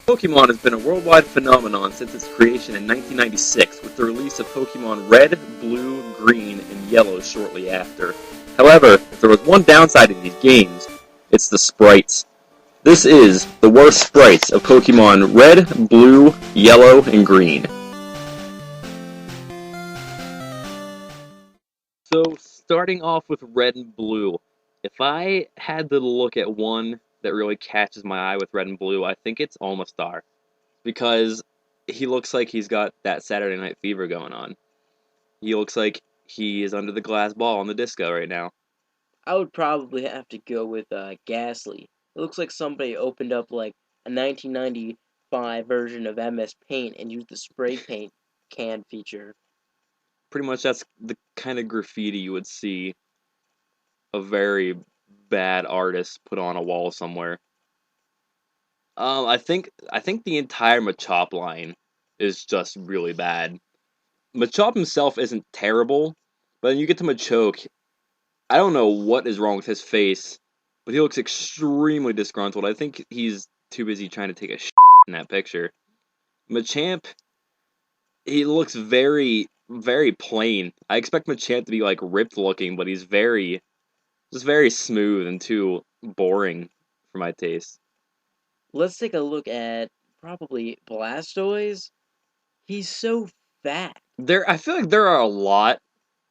Pokemon has been a worldwide phenomenon since its creation in 1996, with the release of Pokemon Red, Blue, Green, and Yellow shortly after. However, if there was one downside in these games, it's the sprites. This is the worst sprites of Pokemon Red, Blue, Yellow, and Green. So, starting off with Red and Blue, if I had to look at one that really catches my eye with Red and Blue, I think it's Omastar. Because he looks like he's got that Saturday Night Fever going on. He looks like he is under the glass ball on the disco right now. I would probably have to go with Gastly. It looks like somebody opened up like a 1995 version of MS Paint and used the spray paint can feature. Pretty much that's the kind of graffiti you would see a very bad artist put on a wall somewhere. I think the entire Machop line is just really bad. Machop himself isn't terrible, but then you get to Machoke. I don't know what is wrong with his face, but he looks extremely disgruntled. I think he's too busy trying to take a shit in that picture. Machamp, he looks very, very plain. I expect Machamp to be like ripped looking, but he's just very smooth and too boring for my taste. Let's take a look at probably Blastoise. He's so fat. I feel like there are a lot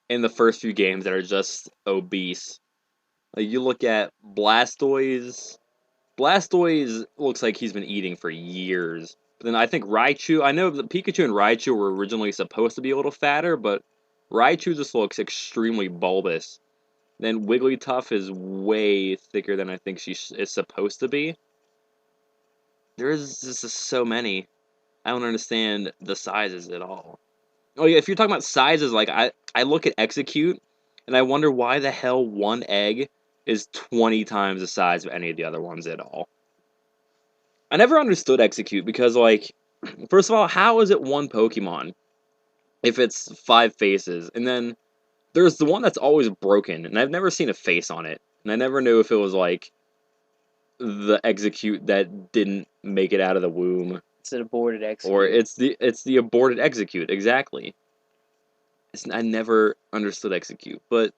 in the first few games that are just obese. Like you look at Blastoise. Blastoise looks like he's been eating for years. But then I think Raichu, I know that Pikachu and Raichu were originally supposed to be a little fatter, but Raichu just looks extremely bulbous. Then Wigglytuff is way thicker than I think she is supposed to be. There's just so many. I don't understand the sizes at all. Oh yeah, if you're talking about sizes, like I look at Execute, and I wonder why the hell one egg is 20 times the size of any of the other ones at all. I never understood Execute because, like, first of all, how is it one Pokemon if it's 5 faces? And then there's the one that's always broken, and I've never seen a face on it. And I never knew if it was, like, the Execute that didn't make it out of the womb. It's an aborted Execute. Or it's the aborted Execute, exactly. I never understood Execute, but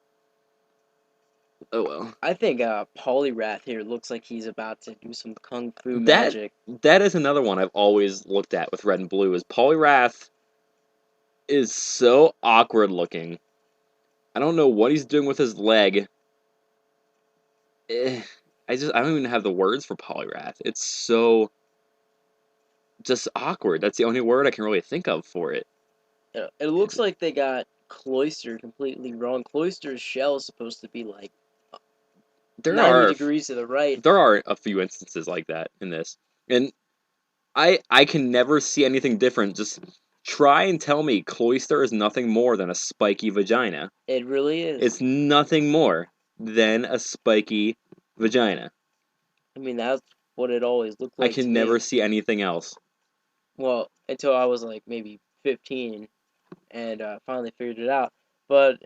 oh well. I think Poliwrath here looks like he's about to do some kung fu magic. That is another one I've always looked at with Red and Blue. Is Poliwrath is so awkward looking. I don't know what he's doing with his leg. I don't even have the words for Poliwrath. It's so just awkward. That's the only word I can really think of for it. It looks like they got Cloyster completely wrong. Cloyster's shell is supposed to be like 90 degrees to the right. There are a few instances like that in this. And I can never see anything different. Just try and tell me Cloyster is nothing more than a spiky vagina. It really is. It's nothing more than a spiky vagina. I mean, that's what it always looked like. I can never see anything else. Well, until I was like maybe 15 and finally figured it out. But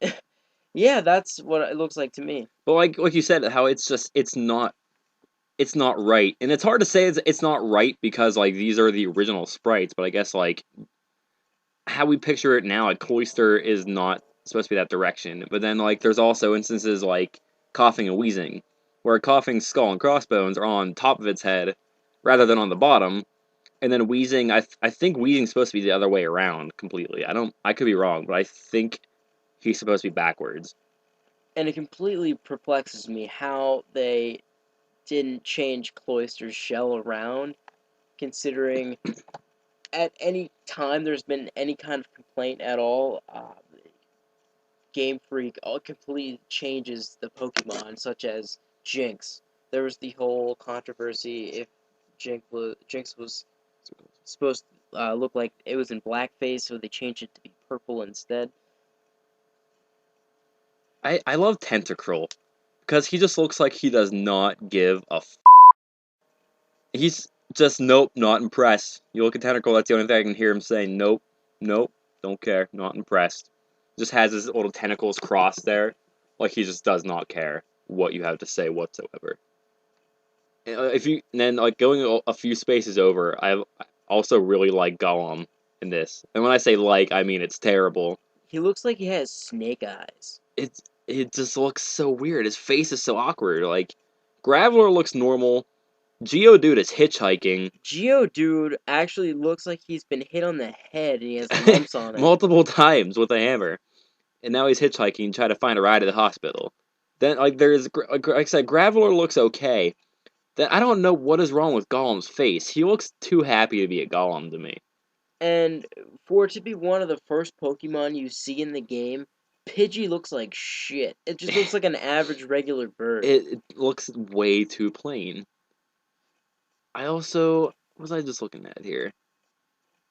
yeah, that's what it looks like to me. But like you said, how it's not right. And it's hard to say it's not right because like these are the original sprites, but I guess like how we picture it now, like Cloyster is not supposed to be that direction. But then like there's also instances like Coughing and Wheezing, where Coughing's skull and crossbones are on top of its head rather than on the bottom. And then Wheezing, I think Wheezing's supposed to be the other way around completely. I could be wrong, but I think he's supposed to be backwards. And it completely perplexes me how they didn't change Cloyster's shell around, considering at any time there's been any kind of complaint at all, Game Freak completely changes the Pokemon, such as Jinx. There was the whole controversy if Jinx was supposed to look like it was in blackface, so they changed it to be purple instead. I love Tentacruel because he just looks like he does not give a He's just, nope, not impressed. You look at Tentacruel, that's the only thing I can hear him saying. Nope, don't care, not impressed. Just has his little tentacles crossed there, like he just does not care what you have to say whatsoever. If you and then like going a few spaces over, I also really like Gollum in this. And when I say like, I mean it's terrible. He looks like he has snake eyes. It just looks so weird. His face is so awkward. Like Graveler looks normal. Geodude is hitchhiking Geodude actually looks like he's been hit on the head and he has lumps on it. multiple times with a hammer, and now he's hitchhiking, trying to find a ride to the hospital. Then like like I said, Graveler looks okay. Then I don't know what is wrong with Gollum's face. He looks too happy to be a Gollum to me. And for it to be one of the first Pokemon you see in the game, Pidgey looks like shit. It just looks like an average regular bird. It looks way too plain. I also what was I just looking at here?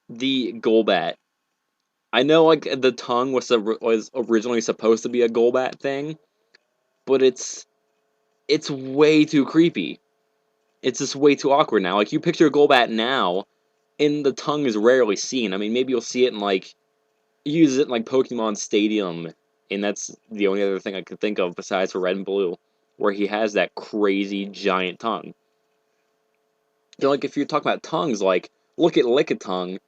The Golbat. I know like the tongue was originally supposed to be a Golbat thing, but it's way too creepy. It's just way too awkward now. Like you picture a Golbat now, and the tongue is rarely seen. I mean, maybe you'll see it in like use it in like Pokemon Stadium, and that's the only other thing I could think of besides for Red and Blue, where he has that crazy giant tongue. You know, like if you're talking about tongues, like look at Lickitung,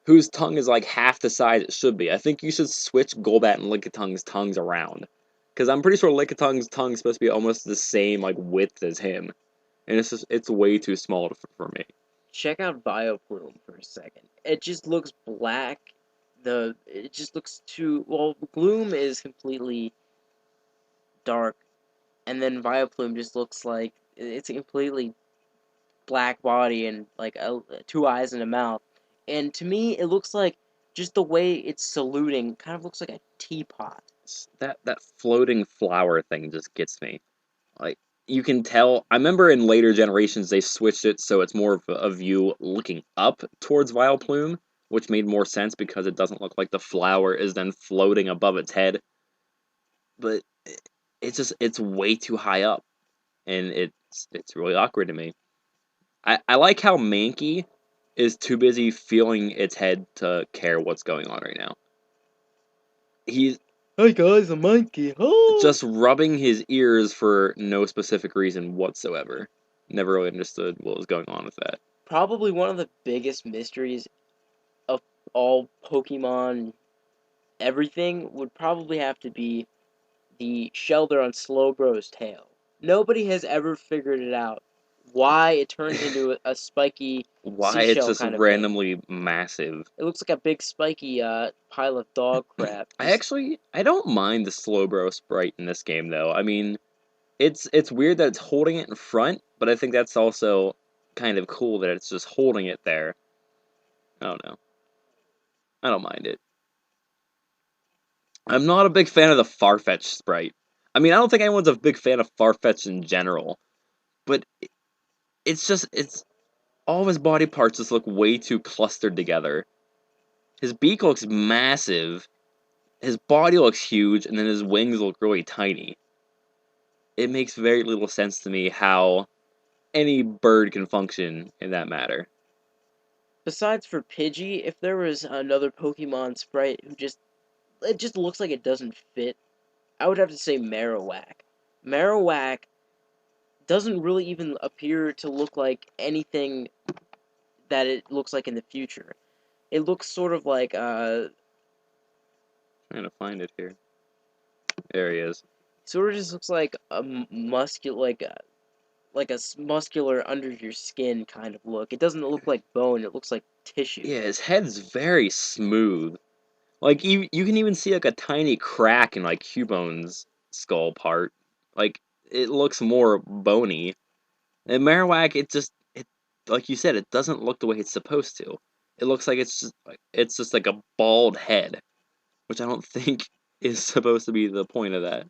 whose tongue is like half the size it should be. I think you should switch Golbat and Lickitung's tongues around, because I'm pretty sure Lickitung's tongue is supposed to be almost the same like width as him, and it's way too small for me. Check out Vileplume for a second. It just looks black. It just looks too well. Gloom is completely dark, and then Vileplume just looks like it's a completely black body and like two eyes and a mouth. And to me, it looks like just the way it's saluting kind of looks like a teapot. That floating flower thing just gets me. Like you can tell. I remember in later generations they switched it so it's more of a view looking up towards Vileplume, which made more sense because it doesn't look like the flower is then floating above its head. But it's way too high up, and it's really awkward to me. I like how Mankey is too busy feeling its head to care what's going on right now. He's Hey guys, a monkey. Oh! just rubbing his ears for no specific reason whatsoever. Never really understood what was going on with that. Probably one of the biggest mysteries of all Pokemon everything would probably have to be the shelter on Slowbro's tail. Nobody has ever figured it out. Why it turns into a spiky Why it's seashell just kind of thing. randomly massive. It looks like a big spiky pile of dog crap. I don't mind the Slowbro sprite in this game though. I mean, it's weird that it's holding it in front, but I think that's also kind of cool that it's just holding it there. I don't know. I don't mind it. I'm not a big fan of the Farfetch sprite. I mean, I don't think anyone's a big fan of Farfetch in general, but it's all of his body parts just look way too clustered together. His beak looks massive, his body looks huge, and then his wings look really tiny. It makes very little sense to me how any bird can function in that matter. Besides for Pidgey, if there was another Pokemon sprite who it just looks like it doesn't fit, I would have to say Marowak. Marowak doesn't really even appear to look like anything that it looks like in the future. It looks sort of like Trying to find it here. There he is. sort of just looks like a muscular muscular under your skin kind of look. It doesn't look like bone, it looks like tissue. Yeah, his head's very smooth. Like you can even see like a tiny crack in like Cubone's skull part. Like it looks more bony. And Marowak, it like you said, it doesn't look the way it's supposed to. It looks like it's just like a bald head, which I don't think is supposed to be the point of that.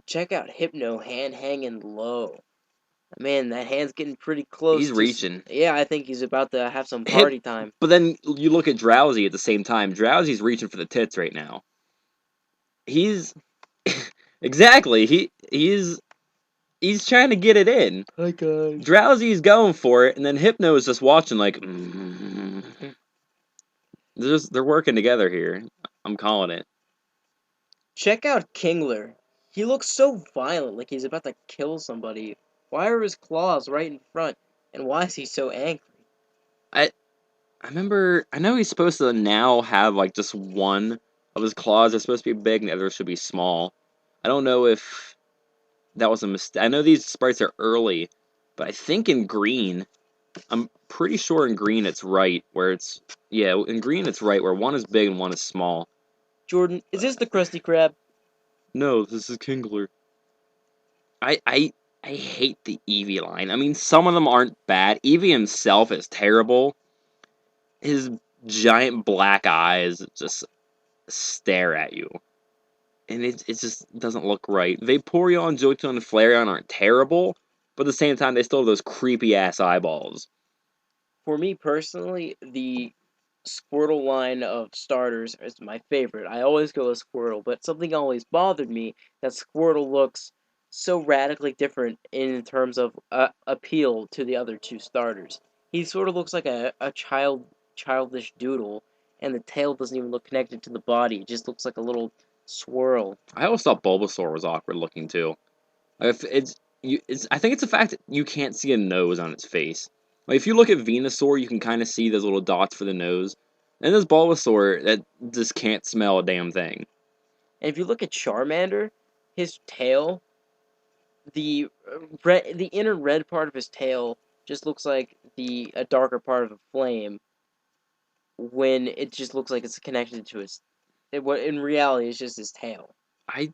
Check out Hypno hand hanging low. Man, that hand's getting pretty close He's to. reaching. Yeah, I think he's about to have some Hip, party time. but then you look at Drowsy at the same time. Drowsy's reaching for the tits right now. He's exactly he's trying to get it in. Hi guys. Drowsy's going for it, and then Hypno is just watching like. They're working together here. I'm calling it. Check out Kingler. He looks so violent, like he's about to kill somebody. Why are his claws right in front? And why is he so angry? I I know he's supposed to now have like just one of his claws are supposed to be big and the other should be small. I don't know if that was a mistake. I know these sprites are early, but I think in green, I'm pretty sure in green it's right where it's yeah, in green it's right where one is big and one is small. Jordan, is this the Krusty Krab? No, this is Kingler. I I I hate the Eevee line. I mean, some of them aren't bad. Eevee himself is terrible. His giant black eyes just stare at you. And it just doesn't look right. Vaporeon, Johto, and Flareon aren't terrible, but at the same time, they still have those creepy ass eyeballs. For me personally, the Squirtle line of starters is my favorite. I always go with Squirtle, but something always bothered me that Squirtle looks so radically different in terms of appeal to the other two starters. He sort of looks like a childish doodle, and the tail doesn't even look connected to the body. It just looks like a little swirl. I always thought Bulbasaur was awkward looking too. If I think it's the fact that you can't see a nose on its face. Like if you look at Venusaur, you can kind of see those little dots for the nose. And this Bulbasaur that just can't smell a damn thing. And if you look at Charmander, his tail, the inner red part of his tail just looks like the a darker part of a flame when it just looks like it's connected to what in reality is just his tail. I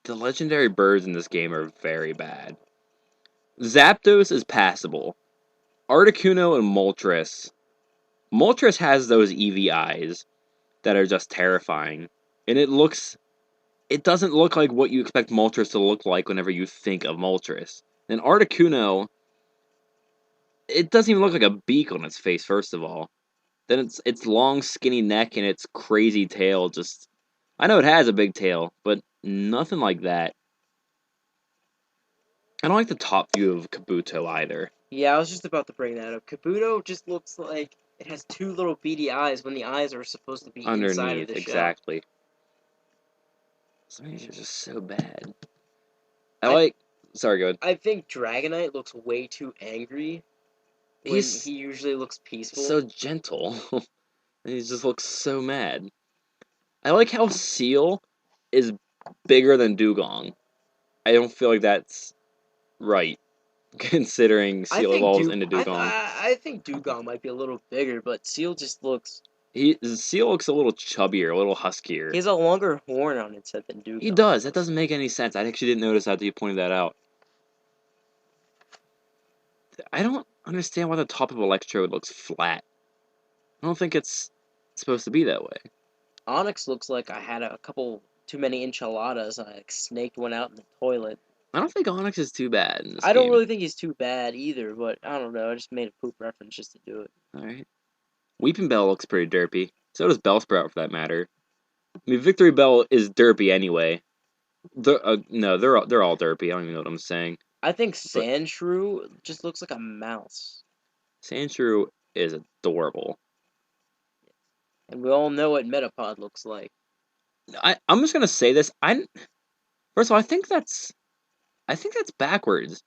the legendary birds in this game are very bad. Zapdos is passable. Articuno and Moltres. Moltres has those Eevee eyes that are just terrifying. And it doesn't look like what you expect Moltres to look like whenever you think of Moltres. And Articuno, it doesn't even look like a beak on its face, first of all. Then its long, skinny neck and its crazy tail just... I know it has a big tail, but nothing like that. I don't like the top view of Kabuto either. Yeah, I was just about to bring that up. Kabuto just looks like it has two little beady eyes when the eyes are supposed to be inside of Underneath, the shell. exactly. Some of these are just so bad. Sorry, go ahead. I think Dragonite looks way too angry when he usually looks peaceful. So gentle. And he just looks so mad. I like how Seal is bigger than Dugong. I don't feel like that's right, considering Seal evolves into Dugong. I think Dugong might be a little bigger, but Seal just looks... Seal looks a little chubbier, a little huskier. He has a longer horn on its head than Dugong. He does. That doesn't make any sense. I actually didn't notice that until you pointed that out. I don't understand why the top of Electrode looks flat. I don't think it's supposed to be that way. Onyx looks like I had a couple too many enchiladas and I snaked one out in the toilet. I don't think Onyx is too bad in this I don't game. really think he's too bad either, but I don't know. I just made a poop reference just to do it. Alright. Weepinbell looks pretty derpy. So does Bellsprout, for that matter. I mean, Victory Bell is derpy anyway. No, they're all derpy. I don't even know what I'm saying. I think Sandshrew just looks like a mouse. Sandshrew is adorable. And we all know what Metapod looks like. I'm just gonna say this. First of all, I think that's backwards.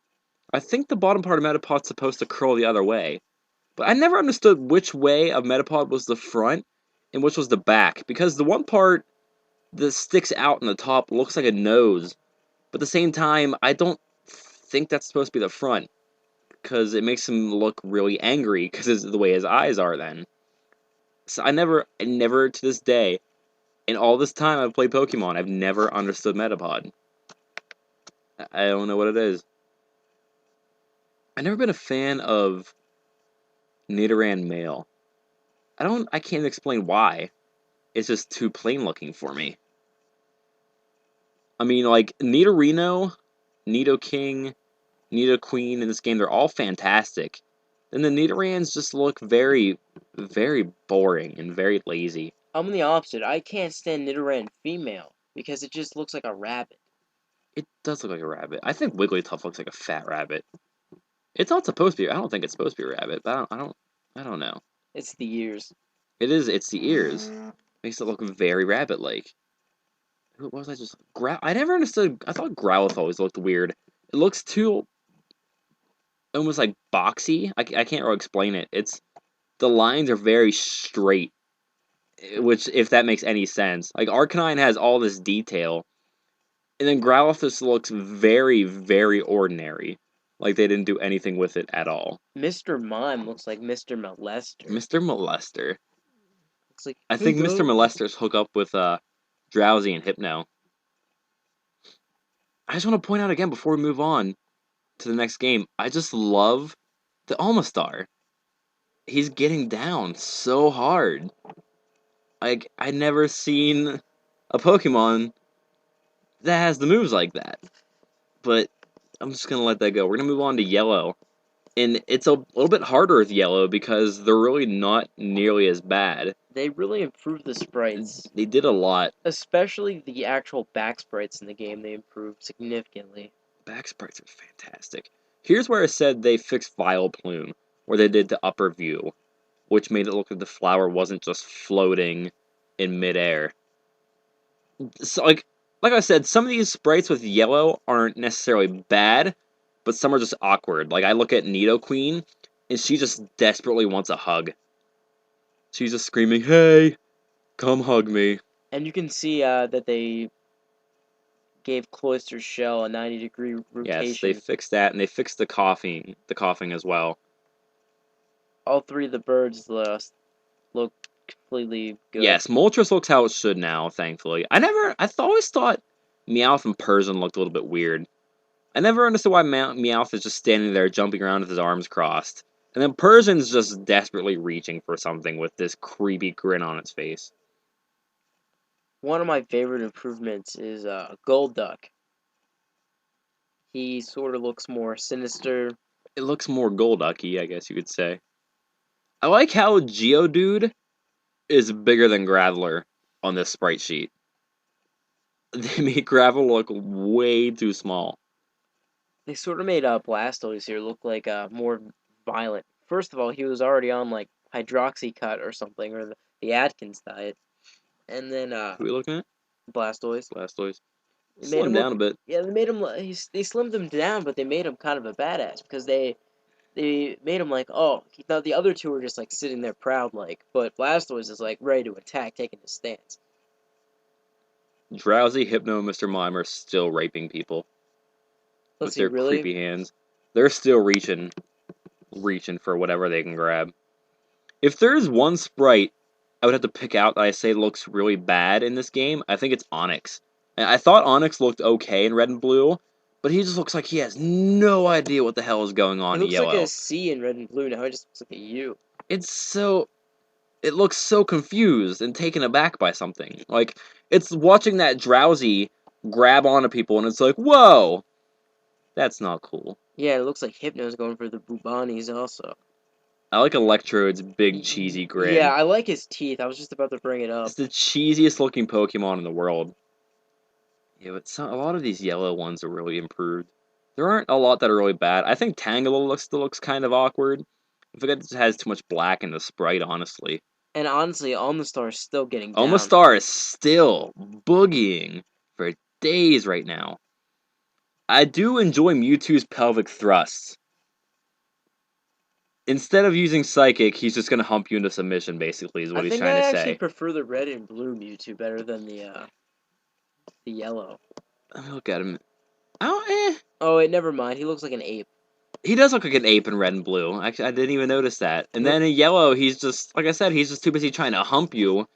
I think the bottom part of Metapod's supposed to curl the other way. But I never understood which way of Metapod was the front and which was the back. Because the one part that sticks out in the top looks like a nose. But at the same time, I don't think that's supposed to be the front. Because it makes him look really angry because of the way his eyes are then. So I never to this day, in all this time I've played Pokemon, I've never understood Metapod. I don't know what it is. I've never been a fan of Nidoran male. I can't explain why. It's just too plain looking for me. I mean, like, Nidorino, Nidoking, Nidoqueen in this game, they're all fantastic. Then the Nidorans just look very, very boring and very lazy. I'm the opposite. I can't stand Nidoran female because it just looks like a rabbit. It does look like a rabbit. I think Wigglytuff looks like a fat rabbit. It's not supposed to be. I don't think it's supposed to be a rabbit, but I don't know. It's the ears. It's the ears. Makes it look very rabbit-like. What was I just... I never understood... I thought Growlithe always looked weird. It looks too... almost like boxy. I can't really explain it. The lines are very straight, which, if that makes any sense. Like, Arcanine has all this detail, and then Growlithe looks very, very ordinary. Like, they didn't do anything with it at all. Mr. Mime looks like Mr. Molester. Mr. Molester. Looks like, I think Mr. Molester's hook up with Drowsy and Hypno. I just want to point out again before we move on to the next game, I just love the Omastar. He's getting down so hard. Like, I'd never seen a Pokemon that has the moves like that. But I'm just going to let that go. We're going to move on to Yellow. And it's a little bit harder with Yellow because they're really not nearly as bad. They really improved the sprites. They did a lot. Especially the actual back sprites in the game, they improved significantly. Back sprites are fantastic. Here's where I said they fixed Vileplume, where they did the upper view, which made it look like the flower wasn't just floating in midair. So, like I said, some of these sprites with Yellow aren't necessarily bad, but some are just awkward. Like, I look at Nidoqueen, and she just desperately wants a hug. She's just screaming, "Hey, come hug me." And you can see that they gave Cloyster's shell a 90-degree rotation. Yes, they fixed that, and they fixed the coughing as well. All three of the birds look completely good. Yes, Moltres looks how it should now, thankfully. I always thought Meowth and Persian looked a little bit weird. I never understood why Meowth is just standing there jumping around with his arms crossed. And then Persian's just desperately reaching for something with this creepy grin on its face. One of my favorite improvements is Golduck. He sort of looks more sinister. It looks more Golducky, I guess you could say. I like how Geodude is bigger than Graveler on this sprite sheet. They made Gravel look way too small. They sort of made Blastoise here look like more violent. First of all, he was already on like Hydroxycut or something, or the Atkins diet. And then Who are we looking at? Blastoise. Slim down a bit. Yeah, they made him. They slimmed him down, but they made him kind of a badass because they made him like, oh, now the other two were just like sitting there proud, like, but Blastoise is like ready to attack, taking his stance. Drowsy, Hypno, and Mr. Mime are still raping people with their really? creepy hands. They're still reaching for whatever they can grab. If there's one sprite I would have to pick out that I say looks really bad in this game, I think it's Onyx. And I thought Onyx looked okay in Red and Blue, but he just looks like he has no idea what the hell is going on in Yellow. It looks like a C in Red and Blue, now it just looks like a U. It looks so confused and taken aback by something. Like, it's watching that Drowsy grab onto people, and it's like, whoa! That's not cool. Yeah, it looks like Hypno's going for the Bubanis also. I like Electrode's big cheesy grin. Yeah, I like his teeth. I was just about to bring it up. It's the cheesiest looking Pokemon in the world. Yeah, but a lot of these yellow ones are really improved. There aren't a lot that are really bad. I think Tangela still looks kind of awkward. I forget it has too much black in the sprite, honestly. And honestly, Omastar is still getting down. Omastar is still boogieing for days right now. I do enjoy Mewtwo's pelvic thrusts. Instead of using Psychic, he's just going to hump you into submission, basically, is what he's trying to say. I actually prefer the red and blue Mewtwo better than the yellow. Let me look at him. Oh, wait, never mind. He looks like an ape. He does look like an ape in red and blue. Actually, I didn't even notice that. And then in yellow, he's just, like I said, he's just too busy trying to hump you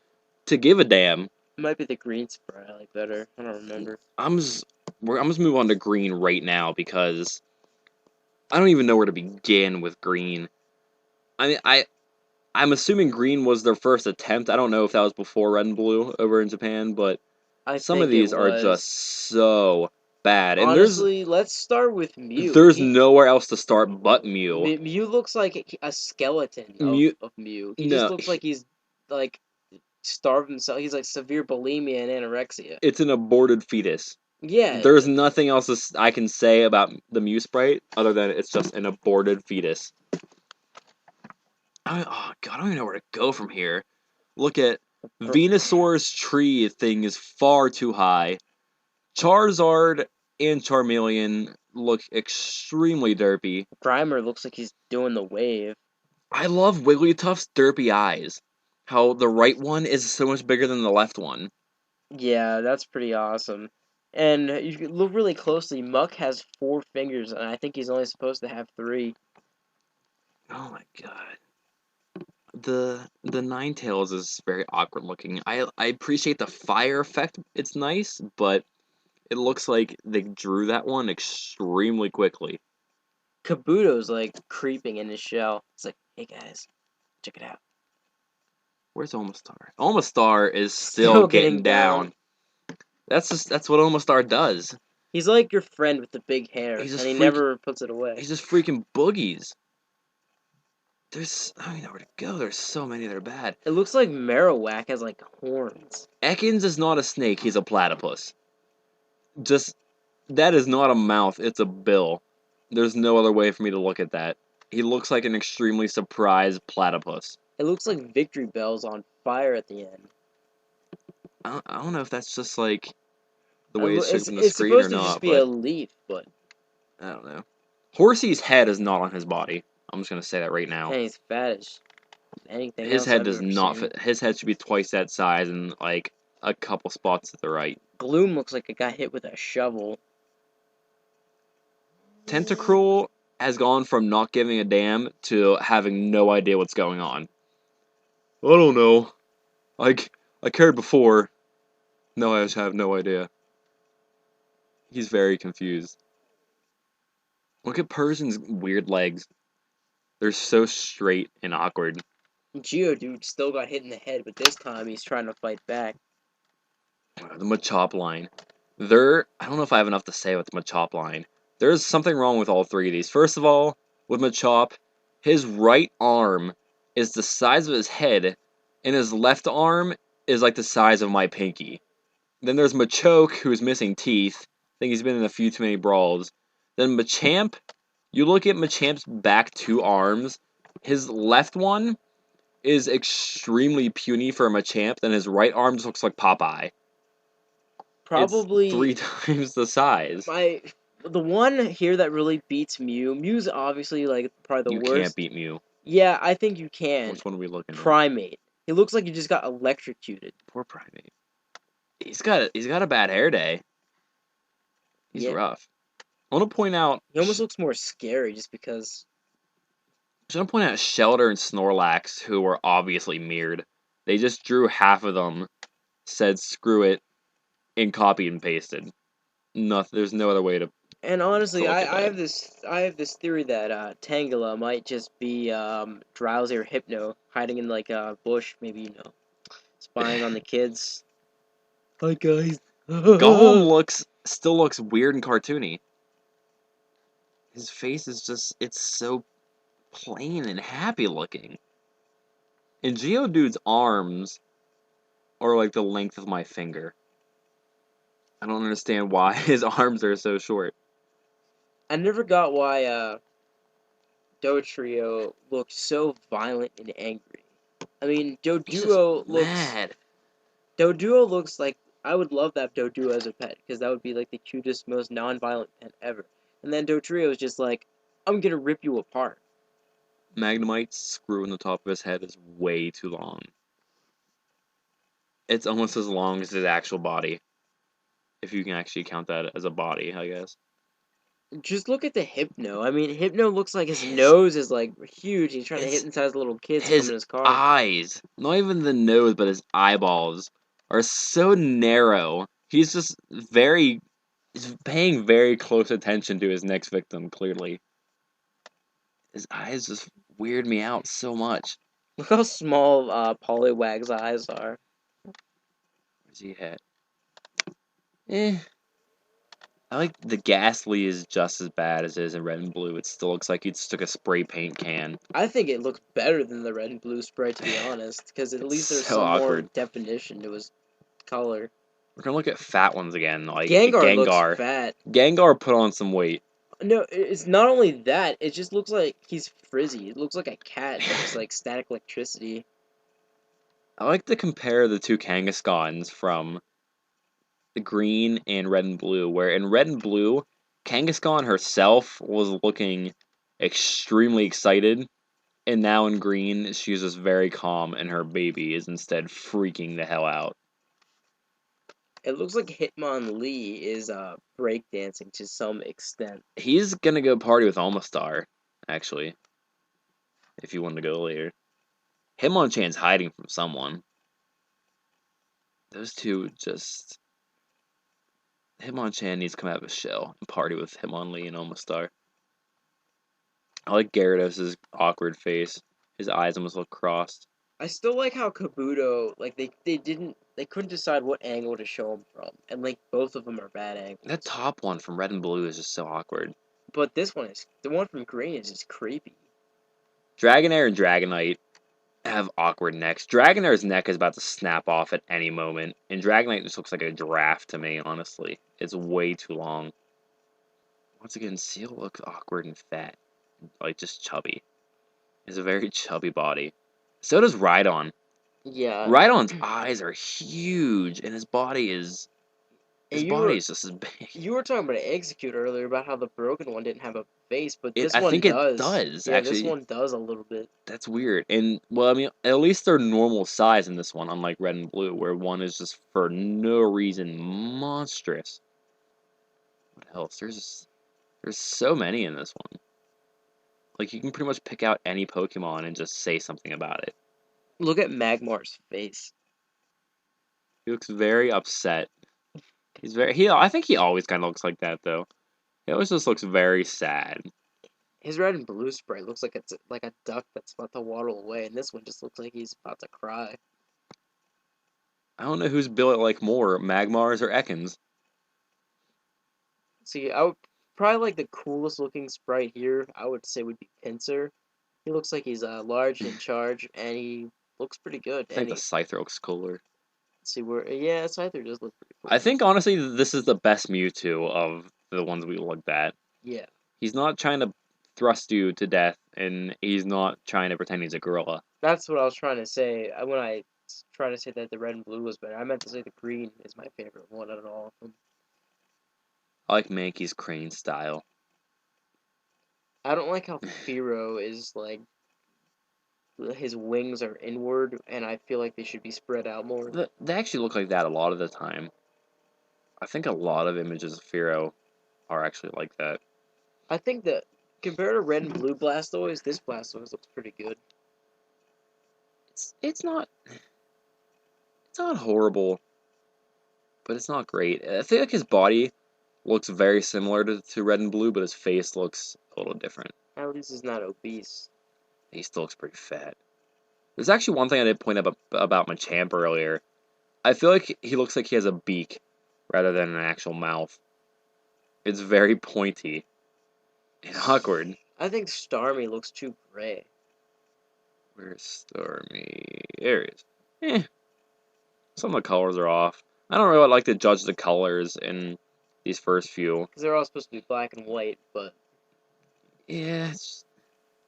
to give a damn. It might be the green sprite I like better. I don't remember. I'm just move on to green right now because I don't even know where to begin with green. I mean, I'm assuming green was their first attempt. I don't know if that was before red and blue over in Japan, but some of these are just so bad. And honestly, let's start with Mew. There's nowhere else to start but Mew. Mew looks like a skeleton of Mew. He just looks like he's like starved himself. He's like severe bulimia and anorexia. It's an aborted fetus. Yeah. There's nothing else I can say about the Mew sprite other than it's just an aborted fetus. Oh god, I don't even know where to go from here. Look at Venusaur's tree thing is far too high. Charizard and Charmeleon look extremely derpy. Primer looks like he's doing the wave. I love Wigglytuff's derpy eyes. How the right one is so much bigger than the left one. Yeah, that's pretty awesome. And you can look really closely. Muck has 4 fingers, and I think he's only supposed to have 3. Oh my god. The Ninetales is very awkward looking. I appreciate the fire effect. It's nice, but it looks like they drew that one extremely quickly. Kabuto's like creeping in his shell. It's like, hey guys, check it out. Where's Omastar? Omastar is still getting down. That's what Omastar does. He's like your friend with the big hair, He's and just he never puts it away. He's just freaking boogies. I don't know where to go. There's so many that are bad. It looks like Marowak has like horns. Ekans is not a snake. He's a platypus. That is not a mouth. It's a bill. There's no other way for me to look at that. He looks like an extremely surprised platypus. It looks like Victory Bell's on fire at the end. I don't know if that's just like the way it's shaped on the it's screen or supposed to not. just be a leaf, but I don't know. Horsey's head is not on his body. I'm just gonna say that right now. and he's fat as anything. His else head I've does ever not seen. fit. His head should be twice that size and like a couple spots to the right. Gloom looks like it got hit with a shovel. Tentacruel has gone from not giving a damn to having no idea what's going on. I don't know. I cared before. No, I just have no idea. He's very confused. Look at Persian's weird legs. They're so straight and awkward. Geodude still got hit in the head, but this time he's trying to fight back. The Machop line. I don't know if I have enough to say with the Machop line. There's something wrong with all 3 of these. First of all, with Machop, his right arm is the size of his head, and his left arm is like the size of my pinky. Then there's Machoke, who's missing teeth. I think he's been in a few too many brawls. Then Machamp, you look at Machamp's back 2 arms, his left one is extremely puny for a Machamp, then his right arm just looks like Popeye. Probably It's 3 times the size. The one here that really beats Mew. Mew's obviously like probably the worst. You can't beat Mew. Yeah, I think you can. Which one are we looking at? Primate. He looks like he just got electrocuted. Poor Primate. He's got a bad hair day. He's rough. I want to point out. He almost looks more scary just because. I want to point out Shelter and Snorlax, who were obviously mirrored. They just drew half of them, said screw it, and copied and pasted. There's no other way to. And honestly, I have this theory that Tangela might just be Drowsy or Hypno hiding in like a bush, maybe spying on the kids. Hi guys. Gollum still looks weird and cartoony. His face is it's so plain and happy looking. And Geodude's arms are like the length of my finger. I don't understand why his arms are so short. I never got why Dotrio looked so violent and angry. I mean, Doduo looks like I would love to have Doduo as a pet because that would be like the cutest, most non-violent pet ever. And then Dotrio is just like, I'm gonna rip you apart. Magnemite's screw in the top of his head is way too long. It's almost as long as his actual body. If you can actually count that as a body, I guess. Just look at the Hypno. I mean, Hypno looks like his nose is like huge. He's trying to hypnotize little kids to come in his car. His eyes, not even the nose, but his eyeballs are so narrow. He's paying very close attention to his next victim, clearly. His eyes just weird me out so much. Look how small Poliwag's eyes are. Where's he at? I like the Gastly is just as bad as it is in red and blue. It still looks like he just took a spray paint can. I think it looks better than the red and blue sprite, to be honest, because at least there's some more definition to his color. We're gonna look at fat ones again, like Gengar. Looks fat. Gengar put on some weight. No, it's not only that. It just looks like he's frizzy. It looks like a cat that's like static electricity. I like to compare the two Kangaskhans from the green and red and blue, where in red and blue, Kangaskhan herself was looking extremely excited, and now in green, she's just very calm, and her baby is instead freaking the hell out. It looks like Hitmonlee is breakdancing to some extent. He's gonna go party with Omastar, actually, if you want to go later. Hitmonchan's hiding from someone. Those two just... Hitmonchan needs to come out of his shell and party with Hitmonlee and Omastar. I like Gyarados' awkward face. His eyes almost look crossed. I still like how Kabuto, like, they couldn't decide what angle to show him from. And, like, both of them are bad angles. That top one from Red and Blue is just so awkward. But this one the one from Green is just creepy. Dragonair and Dragonite have awkward necks. Dragonair's neck is about to snap off at any moment, and Dragonite just looks like a giraffe to me, honestly. It's way too long. Once again, Seal looks awkward and fat. Like, just chubby. It's a very chubby body. So does Rhydon. Yeah. Rhydon's eyes are huge, and his body is... His body is just as big. You were talking about Execute earlier, about how the broken one didn't have a face, but this one I think does. It does, yeah, actually. this one does a little bit. That's weird. And, well, I mean, at least they're normal size in this one, unlike Red and Blue, where one is just, for no reason, monstrous. What else? There's so many in this one. Like, you can pretty much pick out any Pokemon and just say something about it. Look at Magmar's face. He looks very upset. I think he always kind of looks like that, though. He always just looks very sad. His Red and Blue sprite looks like it's like a duck that's about to waddle away, and this one just looks like he's about to cry. I don't know who's built like more, Magmars or Ekans. See, I would probably like the coolest looking sprite here, I would say, would be Pinsir. He looks like he's large and in charge, and he looks pretty good. I think the Scyther looks cooler. See where, yeah, Scyther does look pretty cool. I think honestly this is the best Mewtwo of the ones we looked at. Yeah. He's not trying to thrust you to death, and he's not trying to pretend he's a gorilla. That's what I was trying to say when I tried to say that the Red and Blue was better. I meant to say the Green is my favorite one out of all of them. I like Mankey's crane style. I don't like how Fearow is like, his wings are inward, and I feel like they should be spread out more. They actually look like that a lot of the time. I think a lot of images of Fearow are actually like that. I think that compared to Red and Blue Blastoise, this Blastoise looks pretty good. It's not horrible, but it's not great. I feel like his body looks very similar to Red and Blue, but his face looks a little different. At least he's not obese. He still looks pretty fat. There's actually one thing I did point out about Machamp earlier. I feel like he looks like he has a beak rather than an actual mouth. It's very pointy and awkward. I think Starmie looks too gray. Where's Starmie? There he is. Some of the colors are off. I don't really like to judge the colors in these first few. Because they're all supposed to be black and white, but... Yeah,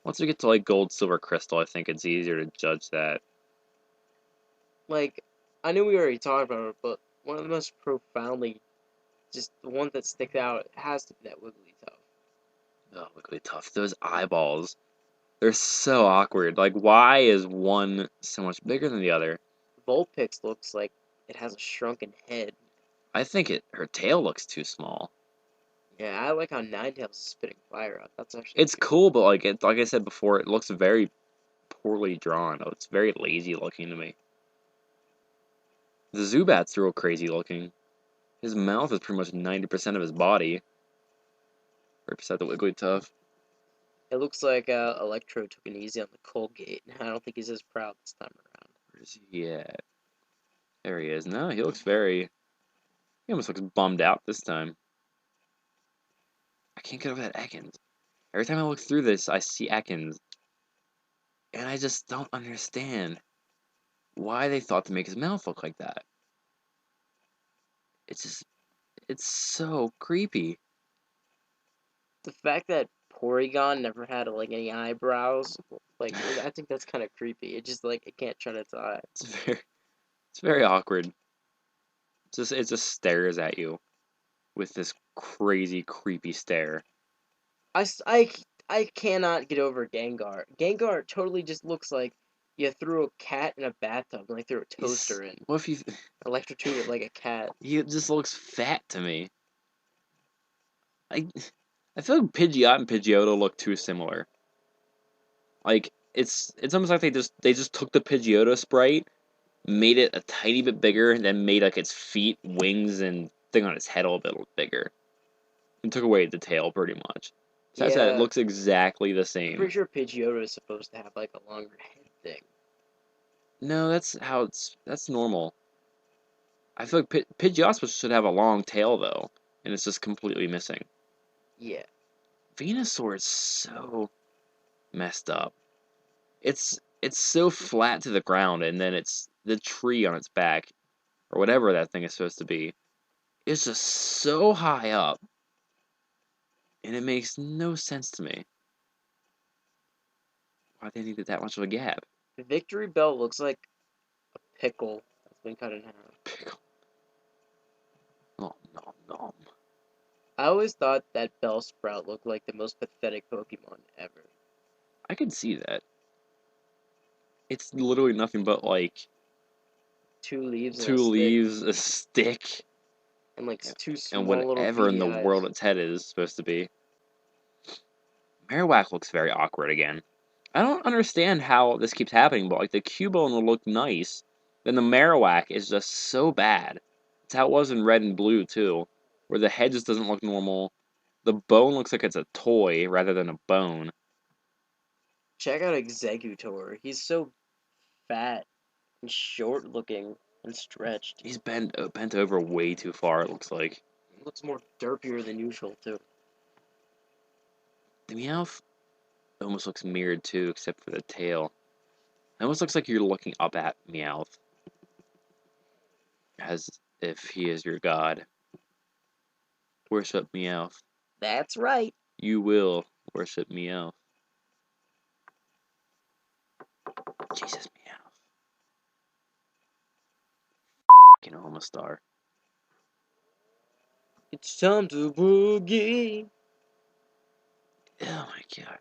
once we get to, like, Gold, Silver, Crystal, I think it's easier to judge that. Like, I knew we already talked about it, but one of the most profoundly, just the one that sticks out has to be that Wigglytuff. Oh, Wigglytuff. Those eyeballs. They're so awkward. Like, why is one so much bigger than the other? Vulpix looks like it has a shrunken head. I think her tail looks too small. Yeah, I like how Ninetales is spitting fire out. That's actually... It's cool, but like I said before, it looks very poorly drawn. Oh, it's very lazy looking to me. The Zubat's real crazy looking. His mouth is pretty much 90% of his body. 100% the Wigglytuff. It looks like Electro took it easy on the Colgate. I don't think he's as proud this time around. Where's he at? There he is. No, he looks very... He almost looks bummed out this time. I can't get over that Ekans. Every time I look through this, I see Ekans. And I just don't understand why they thought to make his mouth look like that. It's so creepy. The fact that Porygon never had like any eyebrows, like I think that's kind of creepy. It just like it can't shut its eye. It's very awkward. It just stares at you with this crazy, creepy stare. I cannot get over Gengar. Gengar totally just looks like you threw a cat in a bathtub, like threw a toaster in. What if you? Electrocuted like a cat. He just looks fat to me. I I feel like Pidgeot and Pidgeotto look too similar. Like it's almost like they just took the Pidgeotto sprite, made it a tiny bit bigger, and then made like its feet, wings, and thing on its head a little bit bigger. And took away the tail pretty much. Besides that, it Yeah, looks exactly the I'm same. pretty sure Pidgeotto is supposed to have like a longer head thing. No, that's normal. I feel like Pidgeotto should have a long tail though, and it's just completely missing. Yeah. Venusaur is so messed up. It's so flat to the ground, and then it's the tree on its back, or whatever that thing is supposed to be. It's just so high up, and it makes no sense to me. Why they needed that much of a gap? Victory Bell looks like a pickle that's been cut in half. Pickle. Nom nom nom. I always thought that Bellsprout looked like the most pathetic Pokemon ever. I can see that. It's literally nothing but like 2 leaves and a two stick. leaves, a stick, And like two and small little whatever in beady the eyes. world its head is supposed to be. Marowak looks very awkward again. I don't understand how this keeps happening, but like the Cubone will look nice, then the Marowak is just so bad. It's how it was in Red and Blue too, where the head just doesn't look normal. The bone looks like it's a toy rather than a bone. Check out Executor. He's so fat and short looking and stretched. He's bent over way too far. It looks like He looks more derpier than usual too. the Meowth almost looks mirrored too, except for the tail. It almost looks like you're looking up at Meowth, as if he is your god. Worship Meowth. That's right. You will worship Meowth. Jesus, Meowth. Fucking Omastar. It's time to boogie. Oh my god.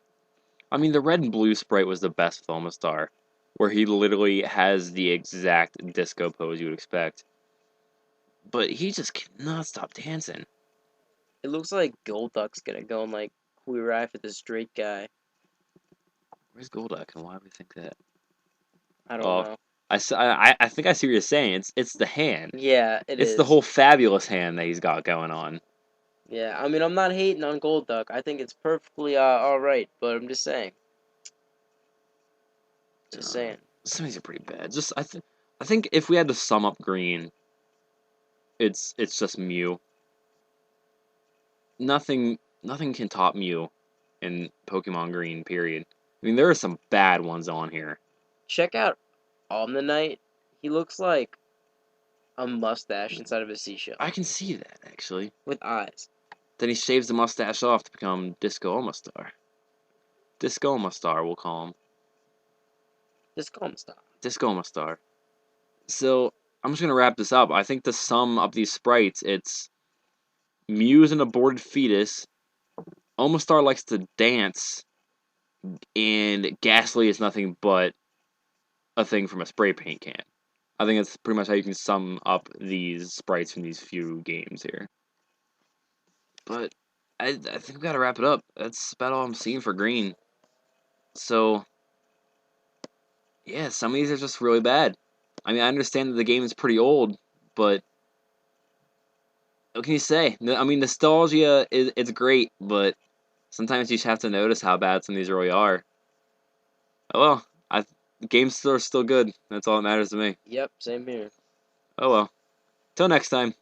I mean, the red and blue sprite was the best with Omastar, where he literally has the exact disco pose you would expect. But he just cannot stop dancing. It looks like Golduck's gonna go and like Poliwrath with a straight guy. Where's Golduck, and why do we think that? I don't Oh, know. I think I see what you're saying. It's the hand. Yeah, It's the whole fabulous hand that he's got going on. Yeah, I mean, I'm not hating on Golduck. I think it's perfectly alright, but I'm just saying. Just saying. Some of these are pretty bad. I think if we had to sum up Green, it's just Mew. Nothing can top Mew in Pokemon Green. Period. I mean, there are some bad ones on here. Check out Omnanite. He looks like a mustache inside of a seashell. I can see that actually. With eyes. Then he shaves the mustache off to become DiscOmastar. DiscOmastar, we'll call him. DiscOmastar. DiscOmastar. So I'm just gonna wrap this up. I think to sum up these sprites, it's Mew's an aborted fetus. Omastar likes to dance, and Gastly is nothing but a thing from a spray paint can. I think that's pretty much how you can sum up these sprites from these few games here. But I think we gotta wrap it up. That's about all I'm seeing for Green. So yeah, some of these are just really bad. I mean, I understand that the game is pretty old, but what can you say? I mean, nostalgia it's great, but sometimes you just have to notice how bad some of these really are. Oh well, games are still good. That's all that matters to me. Yep, same here. Oh well. Till next time.